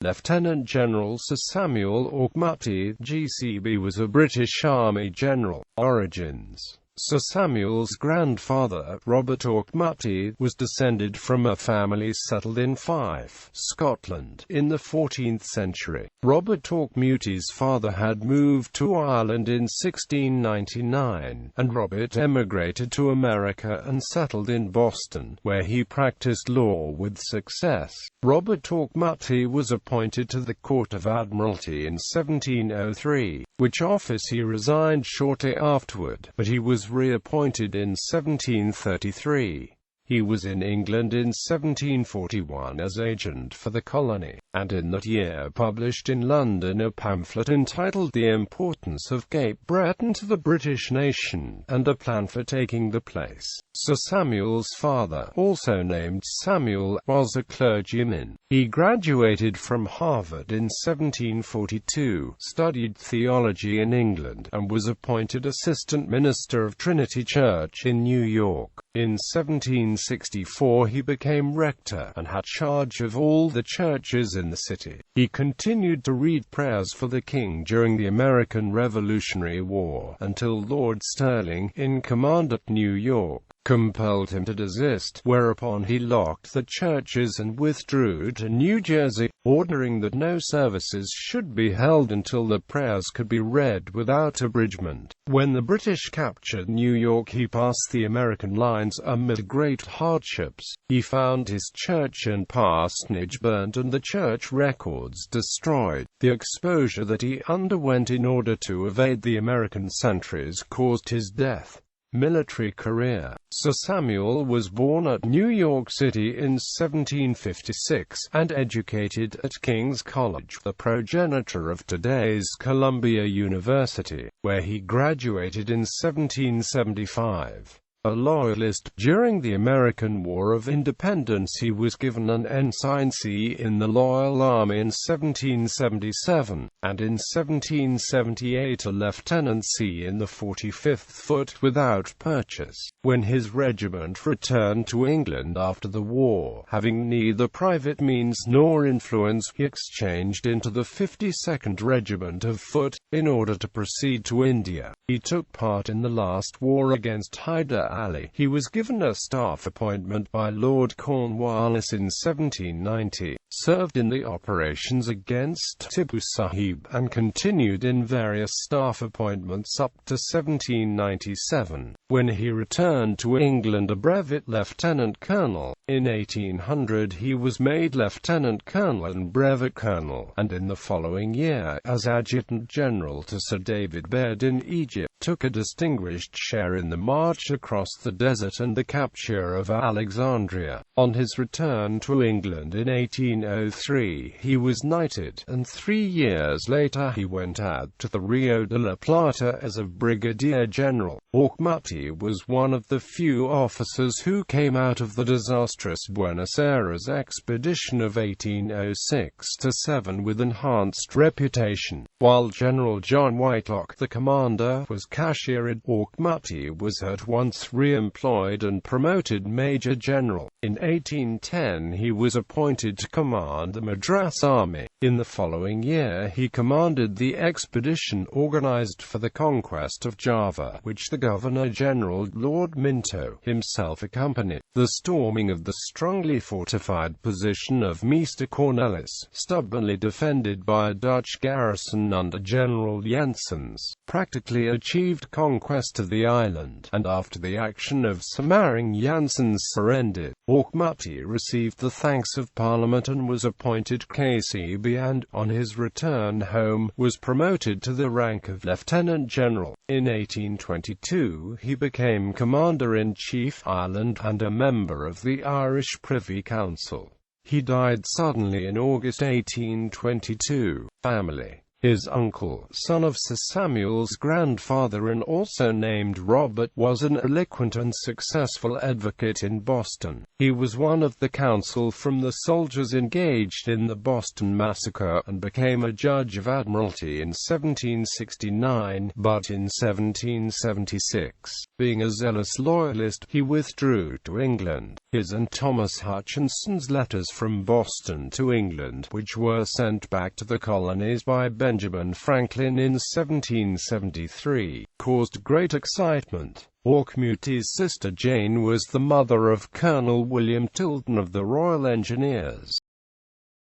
Lieutenant General Sir Samuel Auchmuty, GCB, was a British Army general. Origins: Sir Samuel's grandfather, Robert Auchmuty, was descended from a family settled in Fife, Scotland, in the 14th century. Robert Auchmuty's father had moved to Ireland in 1699, and Robert emigrated to America and settled in Boston, where he practiced law with success. Robert Auchmuty was appointed to the Court of Admiralty in 1703, which office he resigned shortly afterward, but he was reappointed in 1733. He was in England in 1741 as agent for the colony, and in that year published in London a pamphlet entitled The Importance of Cape Breton to the British Nation, and a plan for taking the place. Sir Samuel's father, also named Samuel, was a clergyman. He graduated from Harvard in 1742, studied theology in England, and was appointed assistant minister of Trinity Church in New York. In 1764 he became rector, and had charge of all the churches in the city. He continued to read prayers for the king during the American Revolutionary War, until Lord Stirling, in command at New York, compelled him to desist, whereupon he locked the churches and withdrew to New Jersey, ordering that no services should be held until the prayers could be read without abridgment. When the British captured New York, he passed the American lines amid great hardships. He found his church and parsonage burned and the church records destroyed. The exposure that he underwent in order to evade the American sentries caused his death. Military career: Sir Samuel was born at New York City in 1756, and educated at King's College, the progenitor of today's Columbia University, where he graduated in 1775. A Loyalist, during the American War of Independence he was given an ensigncy in the Loyal Army in 1777, and in 1778 a lieutenancy in the 45th Foot without purchase. When his regiment returned to England after the war, having neither private means nor influence, he exchanged into the 52nd Regiment of Foot, in order to proceed to India. He took part in the last war against Hyder Ali. He was given a staff appointment by Lord Cornwallis in 1790, served in the operations against Tipu Sahib, and continued in various staff appointments up to 1797, when he returned to England a brevet lieutenant colonel. In 1800 he was made lieutenant colonel and brevet colonel, and in the following year, as adjutant general to Sir David Baird in Egypt, took a distinguished share in the march across the desert and the capture of Alexandria. On his return to England in 1803 he was knighted, and 3 years later he went out to the Rio de la Plata as a brigadier general. Auchmuty was one of the few officers who came out of the disastrous Buenos Aires expedition of 1806-7 with enhanced reputation. While General John Whitelock, the commander, was cashiered, Auchmuty was at once re-employed and promoted major general. In 1810 he was appointed to command the Madras Army. In the following year he commanded the expedition organized for the conquest of Java, which the Governor-General Lord Minto himself accompanied. The storming of the strongly fortified position of Meester Cornelis, stubbornly defended by a Dutch garrison under General Jenssens, practically achieved conquest of the island, and after the action of Samaring Jenssens surrendered. Auchmuty received the thanks of Parliament and was appointed KCB, and, on his return home, was promoted to the rank of Lieutenant General. In 1822 he became Commander-in-Chief, Ireland, and a member of the Irish Privy Council. He died suddenly in August 1822. Family: his uncle, son of Sir Samuel's grandfather and also named Robert, was an eloquent and successful advocate in Boston. He was one of the counsel from the soldiers engaged in the Boston Massacre, and became a Judge of Admiralty in 1769, but in 1776, being a zealous loyalist, he withdrew to England. His and Thomas Hutchinson's letters from Boston to England, which were sent back to the colonies by Benjamin Franklin in 1773, caused great excitement. Auchmuty's sister Jane was the mother of Colonel William Tilden of the Royal Engineers.